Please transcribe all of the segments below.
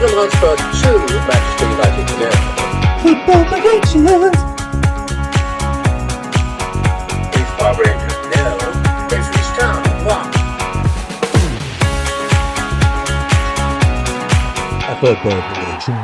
transfer to Manchester United today. Football predictions. If Barbara Rangers nil, Ipswich Town 1. Football predictions.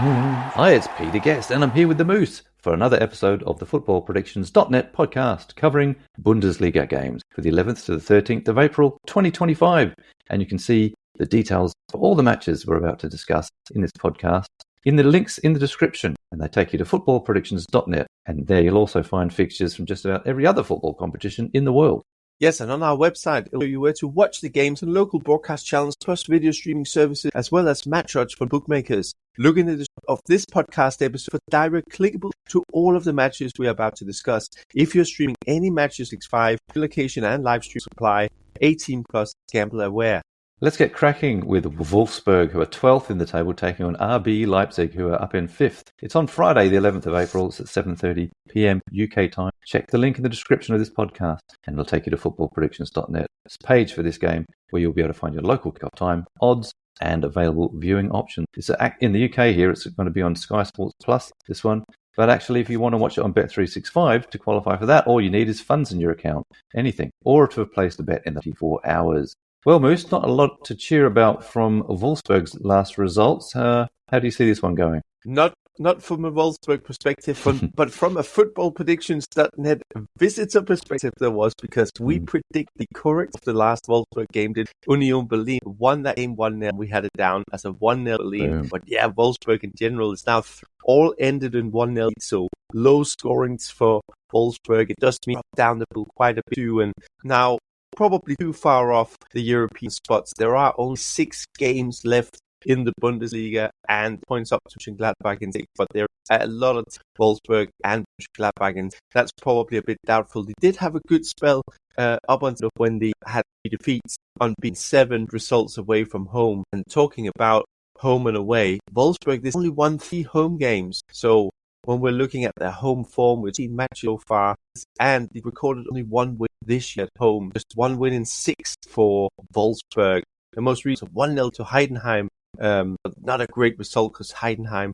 Hi, it's Peter Guest, and I'm here with the Moose for another episode of the footballpredictions.net podcast covering Bundesliga games for the 11th to the 13th of April 2025. And you can see the details for all the matches we're about to discuss in this podcast in the links in the description, and they take you to footballpredictions.net. And there you'll also find fixtures from just about every other football competition in the world. Yes, and on our website, it'll show you where to watch the games and local broadcast channels, plus video streaming services, as well as match odds for bookmakers. Look in the description of this podcast episode for direct clickable to all of the matches we are about to discuss. If you're streaming any matches, 6.5, location and live stream supply, 18 plus, gamble aware. Let's get cracking with Wolfsburg, who are 12th in the table, taking on RB Leipzig, who are up in 5th. It's on Friday, the 11th of April. It's at 7:30 p.m. UK time. Check the link in the description of this podcast, and it'll take you to footballpredictions.net. It's a page for this game where you'll be able to find your local kickoff time, odds, and available viewing options. It's in the UK here. It's going to be on Sky Sports Plus, this one. But actually, if you want to watch it on Bet365 to qualify for that, all you need is funds in your account, anything, or to have placed a bet in the 24 hours. Well, Moose, not a lot to cheer about from Wolfsburg's last results. How do you see this one going? Not from a Wolfsburg perspective, but from a footballpredictions.net visitor perspective there was, because we predict the correct of the last Wolfsburg game. Did Union Berlin won that game 1-0. We had it down as a 1-0 lead. Boom. But yeah, Wolfsburg in general is now all ended in 1-0. So low scorings for Wolfsburg. It does mean down the pool quite a bit too. And now probably too far off the European spots. There are only 6 games left in the Bundesliga, and points up to Mönchengladbach in 6, but there are a lot of Wolfsburg and Mönchengladbach, and that's probably a bit doubtful. They did have a good spell up until when they had 3 defeats, unbeaten 7 results away from home. And talking about home and away, Wolfsburg, there's only won 3 home games. So when we're looking at their home form, we've seen matches so far, and they've recorded only 1 win this year at home. Just 1 win in 6 for Wolfsburg. The most recent 1-0 to Heidenheim, but not a great result because Heidenheim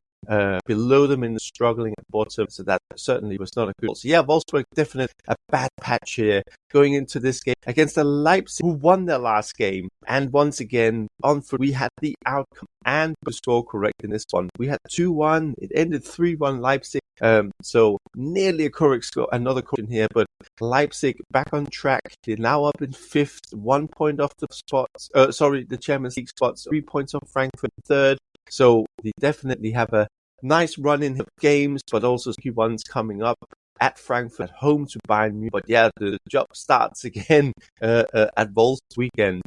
below them in the struggling at bottom, so that certainly was not a good. So yeah, Wolfsburg definitely a bad patch here going into this game against the Leipzig, who won their last game. And once again, on foot, we had the outcome and the score correct in this one. We had 2-1. It ended 3-1 Leipzig. So nearly a correct score. Another question here, but Leipzig back on track. They're now up in 5th, 1 point off the spots. The Champions League spots. 3 points off Frankfurt 3rd. So they definitely have a nice run in games, but also key ones coming up at Frankfurt, at home to Bayern Munich. But yeah, the job starts again at Wolfs weekend.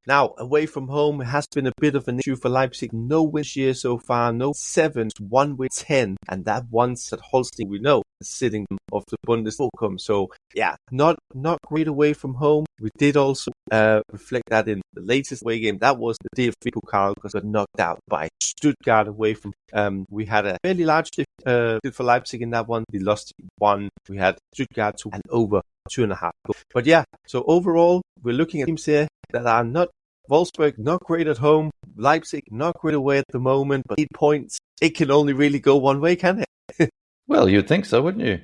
Now, away from home, it has been a bit of an issue for Leipzig. No win this year so far, no 7, 1 win 10, and that once at Holstein, we know, is sitting of the Bundesliga. So yeah, not great away from home. We did also reflect that in the latest away game. That was the DFB Pokal, because we got knocked out by Stuttgart away from. We had a fairly large defeat for Leipzig in that one. They lost 1. We had Stuttgart 2 and over 2.5 goals. But yeah, so overall, we're looking at teams here that are not Wolfsburg, not great at home. Leipzig, not great away at the moment, but 8 points. It can only really go one way, can it? Well, you'd think so, wouldn't you?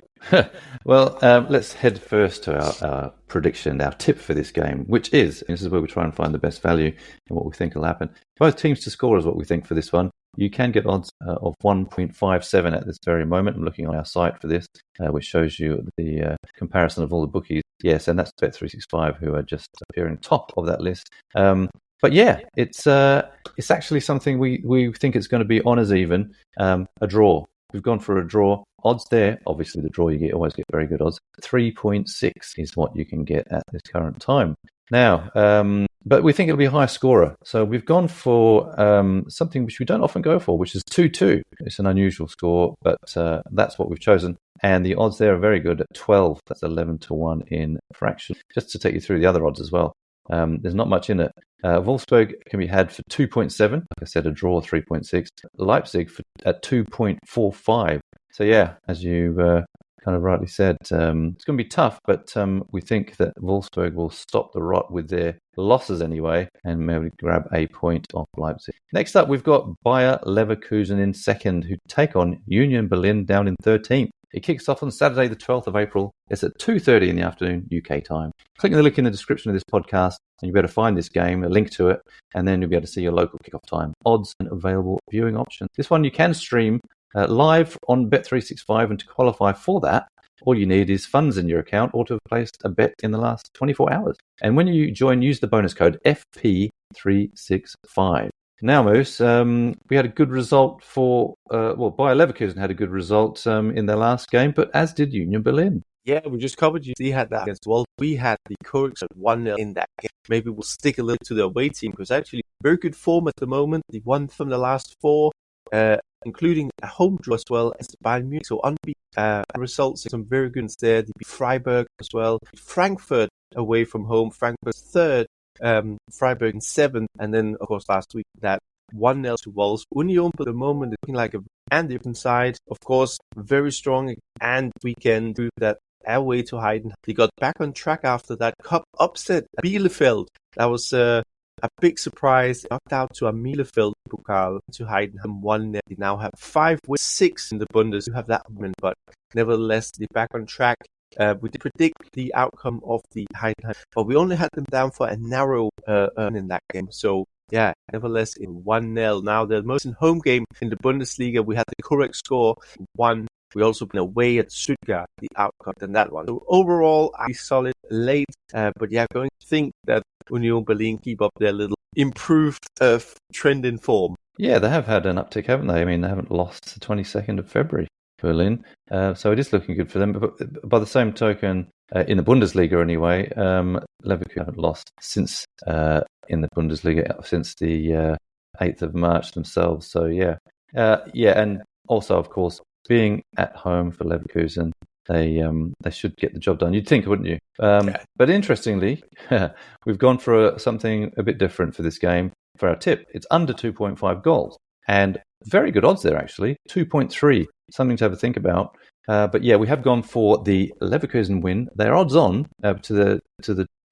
Well, let's head first to our prediction, our tip for this game, which is, this is where we try and find the best value in what we think will happen. Both teams to score is what we think for this one. You can get odds of 1.57 at this very moment. I'm looking on our site for this, which shows you the comparison of all the bookies. Yes, and that's Bet365, who are just appearing top of that list. But yeah, it's actually something we think it's going to be on as even, a draw. We've gone for a draw. Odds there, obviously the draw you always get very good odds. 3.6 is what you can get at this current time. Now, but we think it'll be a high scorer. So we've gone for something which we don't often go for, which is 2-2. It's an unusual score, but that's what we've chosen. And the odds there are very good at 12. That's 11-1 in fraction. Just to take you through the other odds as well. There's not much in it. Wolfsburg can be had for 2.7. Like I said, a draw 3.6. Leipzig at 2.45. So yeah, as you kind kind of rightly said, it's going to be tough, but we think that Wolfsburg will stop the rot with their losses anyway and maybe grab a point off Leipzig. Next up, we've got Bayer Leverkusen in second, who take on Union Berlin down in 13th. It kicks off on Saturday, the 12th of April. It's at 2:30 in the afternoon, UK time. Click the link in the description of this podcast, and you'll be able to find this game, a link to it, and then you'll be able to see your local kickoff time, odds, and available viewing options. This one you can stream live on Bet365, and to qualify for that, all you need is funds in your account or to have placed a bet in the last 24 hours. And when you join, use the bonus code FP365. Now, Moose, we had a good result for, Bayer Leverkusen had a good result in their last game, but as did Union Berlin. Yeah, we just covered you. They had that against Wolf. We had the Courage at 1-0 in that game. Maybe we'll stick a little to the away team because actually very good form at the moment. They won from the last four, including a home draw as well as Bayern Munich. So unbeaten results, some very good ones there. They beat Freiburg as well. Frankfurt away from home. Frankfurt's third. Freiburg in seventh, and then of course last week that 1-0 to Wolves. Union at the moment looking like a different side, of course, very strong, and we can do that away to Heidenheim. They got back on track after that cup upset at Bielefeld. That was a big surprise. Knocked out to a Bielefeld Pokal to Heidenheim 1-0. They now have 5 with 6 in the Bundesliga. You have that win, but nevertheless they're back on track. We did predict the outcome of the Heidenheim, but we only had them down for a narrow earn in that game. So, yeah, nevertheless, in 1-0. Now, the most in home game in the Bundesliga, we had the correct score, 1. We also been away at Stuttgart, the outcome in that one. So, overall, I solid late, but yeah, going to think that Union Berlin keep up their little improved trend in form. Yeah, they have had an uptick, haven't they? I mean, they haven't lost the 22nd of February. Berlin, so it is looking good for them. But by the same token, in the Bundesliga anyway, Leverkusen haven't lost since in the Bundesliga since the 8th of March themselves. So yeah, and also of course being at home for Leverkusen, they should get the job done. You'd think, wouldn't you? But interestingly, we've gone for something a bit different for this game. For our tip, it's under 2.5 goals, and very good odds there actually, 2.3. Something to have a think about. But yeah, we have gone for the Leverkusen win. They're odds on to the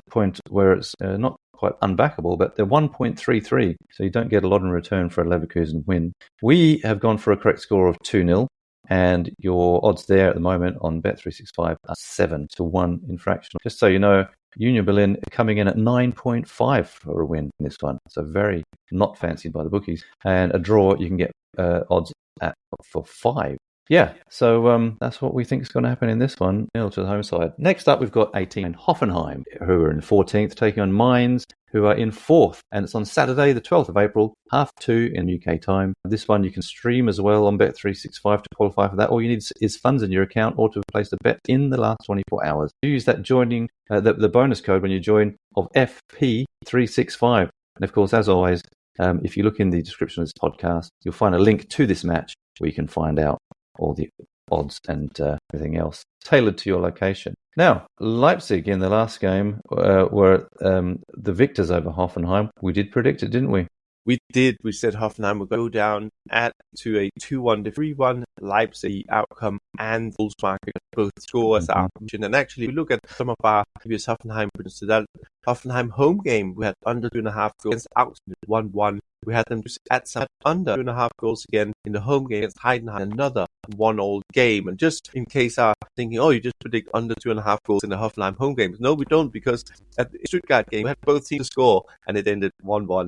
point where it's not quite unbackable, but they're 1.33. So you don't get a lot in return for a Leverkusen win. We have gone for a correct score of 2-0. And your odds there at the moment on Bet365 are 7-1 in fractional. Just so you know, Union Berlin coming in at 9.5 for a win in this one. So very not fancied by the bookies. And a draw, you can get odds for 5. Yeah, so that's what we think is going to happen in this one, 0 to the home side. Next up, we've got a team in Hoffenheim, who are in 14th, taking on Mainz, who are in 4th. And it's on Saturday, the 12th of April, 2:30 in UK time. This one you can stream as well on Bet365 to qualify for that. All you need is funds in your account or to have placed a bet in the last 24 hours. Use that joining, the bonus code when you join of FP365. And of course, as always, if you look in the description of this podcast, you'll find a link to this match where you can find out all the odds and everything else tailored to your location. Now, Leipzig in the last game were the victors over Hoffenheim. We did predict it, didn't we? We did. We said Hoffenheim would go down to a 2-1 to 3-1 Leipzig outcome, and Wolfsburg both score as our option. And actually, if we look at some of our previous Hoffenheim predictions, that Hoffenheim home game, we had under 2.5 goals against Augsburg 1-1. We had them just add some under 2.5 goals again in the home game against Heidenheim, another 1-1 game. And just in case I'm thinking, you just predict under 2.5 goals in the Hoffenheim home games. No, we don't, because at the Stuttgart game, we had both teams to score, and it ended 1-1.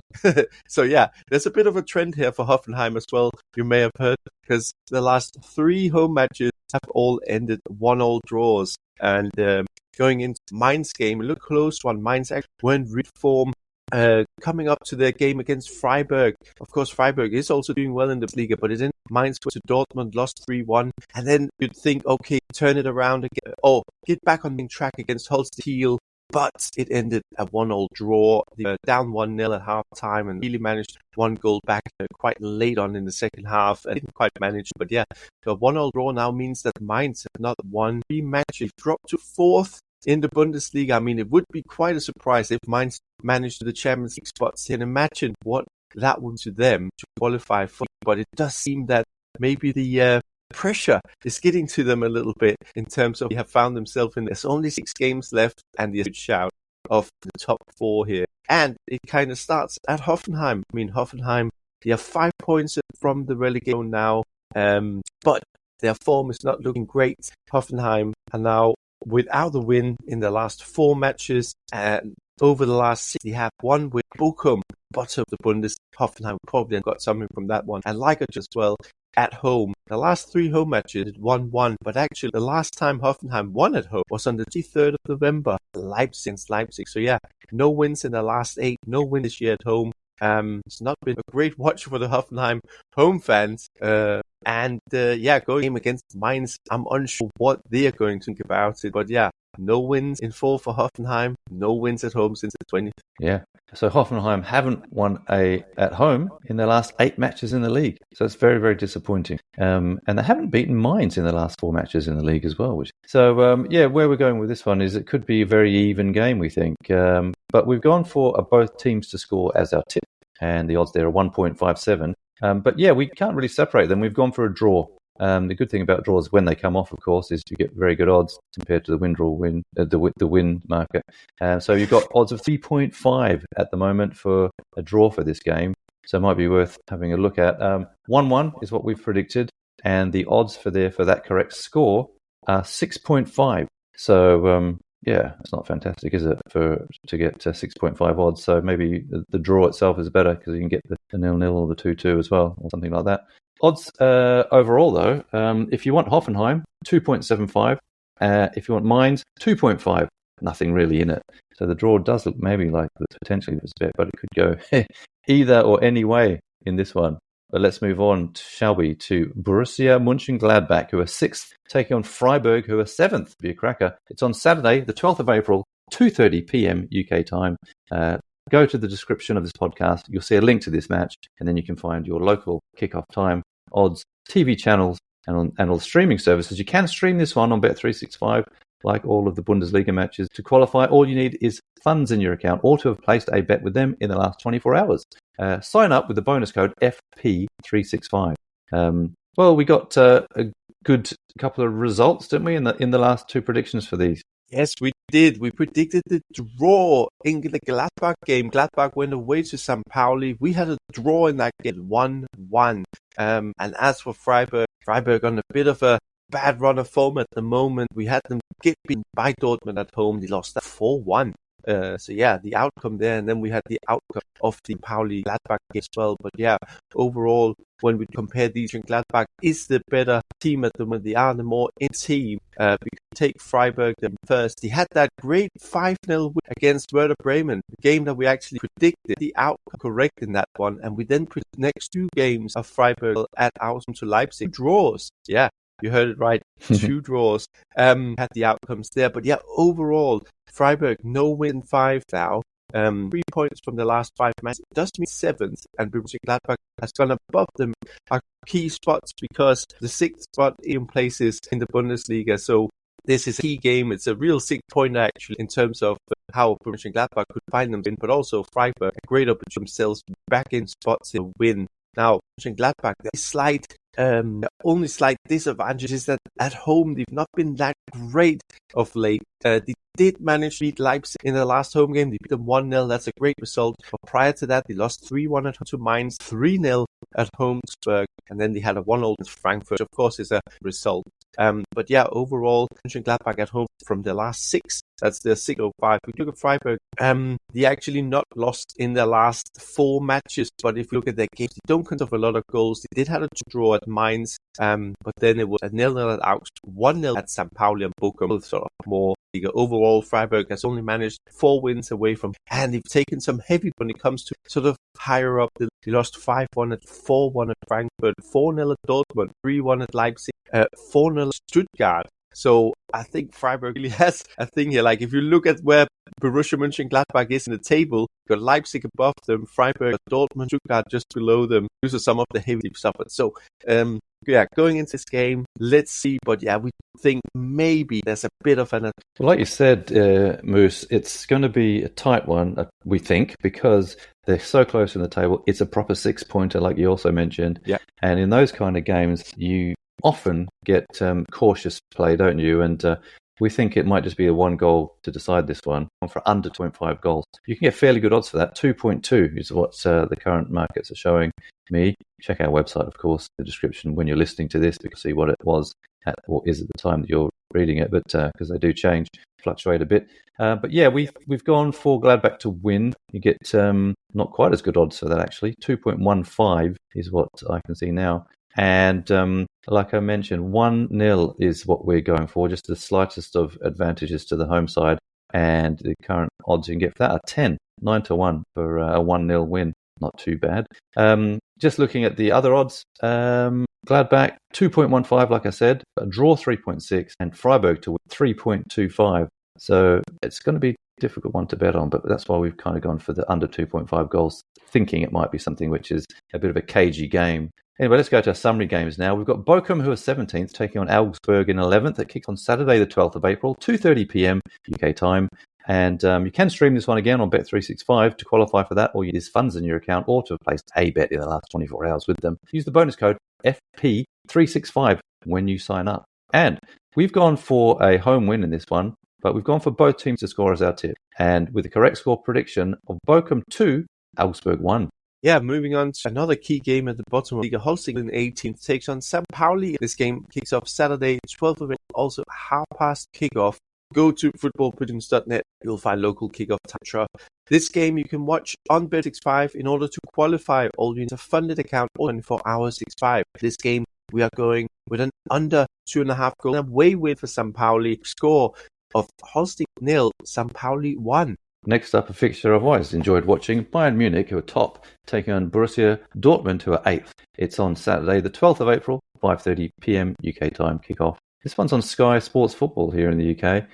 So yeah, there's a bit of a trend here for Hoffenheim as well, you may have heard, because the last 3 home matches have all ended 1-1 draws. And going into Mainz game, a little close one. Mainz actually went reform. Coming up to their game against Freiburg. Of course, Freiburg is also doing well in the Liga, but it didn't. Mainz went to Dortmund, lost 3-1. And then you'd think, okay, turn it around again. Get back on the track against Holstein. But it ended a 1-1 draw. They were down 1-0 at half time and really managed 1 goal back quite late on in the second half. And didn't quite manage. But yeah, the 1-1 draw now means that Mainz have not won 3 matches. Dropped to 4th in the Bundesliga. I mean, it would be quite a surprise if Mainz managed the Champions League spots. And imagine what that would to them to qualify for. But it does seem that maybe the pressure is getting to them a little bit in terms of they have found themselves in. There's only 6 games left, and there's a good shout of the top 4 here. And it kind of starts at Hoffenheim. I mean, Hoffenheim, they are 5 points from the relegation now, but their form is not looking great. Hoffenheim are now without a win in the last 4 matches, and over the last 6, they have one with Bochum, bottom of the Bundesliga. Hoffenheim probably got something from that one, and Leipzig as well at home. The last 3 home matches, 1-1, but actually the last time Hoffenheim won at home was on the 23rd of November, Leipzig. So yeah, no wins in the last 8, no win this year at home. It's not been a great watch for the Hoffenheim home fans. Going against Mainz, I'm unsure what they're going to think about it. But yeah, no wins in 4 for Hoffenheim, no wins at home since the 20th. Yeah. So Hoffenheim haven't won at home in their last 8 matches in the league. So it's very, very disappointing. And they haven't beaten Mainz in the last 4 matches in the league as well. Where we're going with this one is it could be a very even game, we think. But we've gone for both teams to score as our tip, and the odds there are 1.57. We can't really separate them. We've gone for a draw. The good thing about draws when they come off, of course, is you get very good odds compared to the win market. So you've got odds of 3.5 at the moment for a draw for this game. So it might be worth having a look at. 1-1 is what we've predicted, and the odds for that correct score are 6.5. So it's not fantastic, is it, to get 6.5 odds? So maybe the draw itself is better because you can get the 0-0 or the 2-2 as well, or something like that. Odds overall, though, if you want Hoffenheim, 2.75. If you want Mainz, 2.5. Nothing really in it. So the draw does look maybe like potentially this bet, but it could go either or any way in this one. But let's move on, shall we, to Borussia Mönchengladbach, who are 6th, taking on Freiburg, who are 7th. Be a cracker. It's on Saturday, the 12th of April, 2:30 p.m. UK time. Go to the description of this podcast. You'll see a link to this match, and then you can find your local kickoff time, odds, TV channels, and all streaming services. You can stream this one on Bet365, like all of the Bundesliga matches. To qualify, all you need is funds in your account or to have placed a bet with them in the last 24 hours. Sign up with the bonus code FP365. We got a good couple of results, didn't we, in the last 2 predictions for these? Yes, we did. We predicted the draw in the Gladbach game. Gladbach went away to St. Pauli. We had a draw in that game, 1-1. And as for Freiburg on a bit of a bad run of form at the moment. We had them get beaten by Dortmund at home. They lost that 4-1. The outcome there, and then we had the outcome of the Pauli Gladbach game as well. But yeah, overall, when we compare these, Gladbach is the better team at the moment. They are the more in team. We can take Freiburg them first. They had that great 5-0 win against Werder Bremen, the game that we actually predicted the outcome correct in that one, and we then put the next 2 games of Freiburg at Augsburg to Leipzig draws. Yeah. You heard it right. 2 draws. Had the outcomes there. But yeah, overall, Freiburg, no win 5 now. 3 points from the last 5 matches. It does mean 7th, and Borussia Gladbach has gone above them. Our key spots because the 6th spot in places in the Bundesliga. So this is a key game. It's a real 6-pointer actually in terms of how Borussia Gladbach could find them in, but also Freiburg, a great opportunity themselves back in spots to win. Now, Gladbach, only slight disadvantage is that at home they've not been that great of late. They did manage to beat Leipzig in the last home game. They beat them 1-0. That's a great result. But prior to that, they lost 3-1 at home to Mainz, 3-0 at home to Spurs, and then they had a 1-0 with Frankfurt, which of course is a result. But yeah, overall, Gladbach at home from the last 6. That's the 6-5. We look at Freiburg. They actually not lost in their last 4 matches, but if you look at their games, they don't concede a lot of goals. They did have a draw at Mainz, but then it was a 0-0 at Augsburg, 1-0 at St. Pauli and Bochum. Both sort of more. Overall, Freiburg has only managed 4 wins away from, and they've taken some heavy when it comes to sort of higher up. They lost 5-1 at 4-1 at Frankfurt, 4-0 at Dortmund, 3-1 at Leipzig, 4-0 at Stuttgart. So I think Freiburg really has a thing here. Like if you look at where Borussia Mönchengladbach is in the table, you've got Leipzig above them, Freiburg, Dortmund, Stuttgart just below them. These are some of the heavy they've suffered. So going into this game, let's see. But yeah, we think maybe there's a bit of an... Well, like you said, Moose, it's going to be a tight one, we think, because they're so close in the table. It's a proper 6-pointer, like you also mentioned. Yeah. And in those kind of games, you often get cautious play, don't you? And we think it might just be a one goal to decide this one. For under 2.5 goals, you can get fairly good odds for that. 2.2 is what the current markets are showing me. Check our website, of course, the description when you're listening to this, to see what it was at, or is at the time that you're reading it, but because they do change, fluctuate a bit. But yeah, we've gone for Gladbach to win. You get not quite as good odds for that, actually. 2.15 is what I can see now. And like I mentioned, 1-0 is what we're going for, just the slightest of advantages to the home side. And the current odds you can get for that are 10, 9-1 for a 1-0 win. Not too bad. Just looking at the other odds, Gladbach 2.15, like I said, a draw 3.6, and Freiburg to win 3.25. So it's going to be a difficult one to bet on, but that's why we've kind of gone for the under 2.5 goals, thinking it might be something which is a bit of a cagey game. Anyway, let's go to our summary games now. We've got Bochum, who are 17th, taking on Augsburg in 11th. That kicks on Saturday, the 12th of April, 2:30 p.m. UK time. And you can stream this one again on Bet365. To qualify for that, all you need is funds in your account or to have placed a bet in the last 24 hours with them. Use the bonus code FP365 when you sign up. And we've gone for a home win in this one, but we've gone for both teams to score as our tip. And with the correct score prediction of Bochum 2, Augsburg 1. Yeah, moving on to another key game at the bottom of the Liga. Holstein 18th takes on St. Pauli. This game kicks off Saturday, 12th of April, also half past kickoff. Go to footballpredictions.net. You'll find local kickoff time. This game you can watch on Bet65 in order to qualify. All you need is a funded account or 24 hours 65. This game we are going with an under 2.5 goal away win for St. Pauli. Score of Holstein 0, St. Pauli 1. Next up, a fixture I've always enjoyed watching. Bayern Munich, who are top, taking on Borussia Dortmund, who are 8th. It's on Saturday, the 12th of April, 5:30 p.m. UK time kickoff. This one's on Sky Sports Football here in the UK.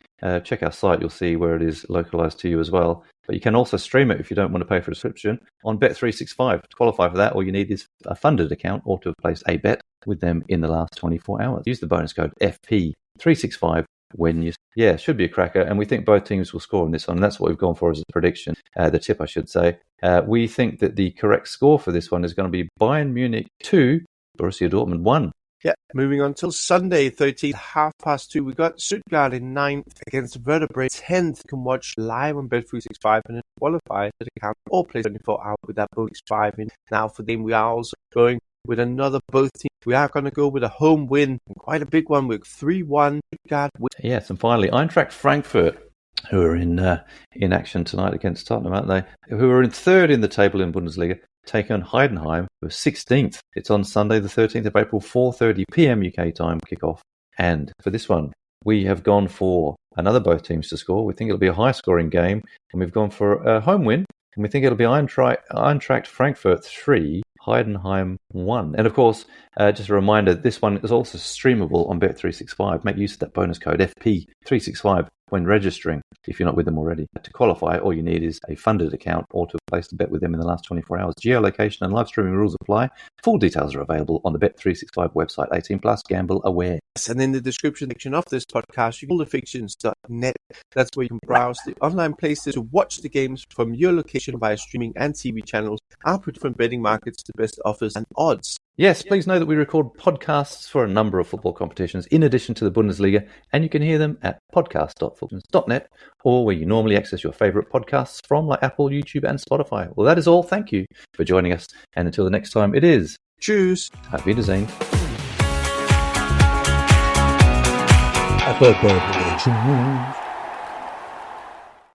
Check our site, you'll see where it is localised to you as well. But you can also stream it if you don't want to pay for a subscription on Bet365. To qualify for that, all you need is a funded account or to have placed a bet with them in the last 24 hours. Use the bonus code FP365 when you... Yeah, it should be a cracker, and we think both teams will score in this one, and that's what we've gone for as a prediction, the tip, I should say. We think that the correct score for this one is going to be Bayern Munich 2, Borussia Dortmund 1. Yeah, moving on till Sunday, 13th, 2:30. We've got Stuttgart in 9th against Werder Bremen 10th. You can watch live on Bet365 and then qualify to the account or play 24 hours with that bonus 5 in. Now for them, we are also going with another both teams. We are going to go with a home win, quite a big one with 3-1 Stuttgart win. Yes, and finally, Eintracht Frankfurt, who are in action tonight against Tottenham, aren't they? Who are in third in the table in Bundesliga, take on Heidenheim, who are 16th. It's on Sunday, the 13th of April, 4:30 p.m. UK time kickoff. And for this one, we have gone for another both teams to score. We think it'll be a high-scoring game, and we've gone for a home win, and we think it'll be Eintracht Frankfurt 3, Heidenheim 1. And of course, just a reminder, this one is also streamable on Bet365. Make use of that bonus code FP365 when registering if you're not with them already. To qualify, all you need is a funded account or to have placed a bet with them in the last 24 hours. Geolocation and live streaming rules apply. Full details are available on the Bet365 website. 18 plus, gamble aware. And in the description section of this podcast, you can go to Fixtures.net. That's where you can browse the online places to watch the games from your location via streaming and TV channels, our different betting markets, the best offers and odds. Yes, please know that we record podcasts for a number of football competitions in addition to the Bundesliga, and you can hear them at podcast.footballers.net or where you normally access your favourite podcasts from, like Apple, YouTube and Spotify. Well, that is all. Thank you for joining us, and until the next time, it is Tschüss. Auf Wiedersehen. Upper Bowl Predictions.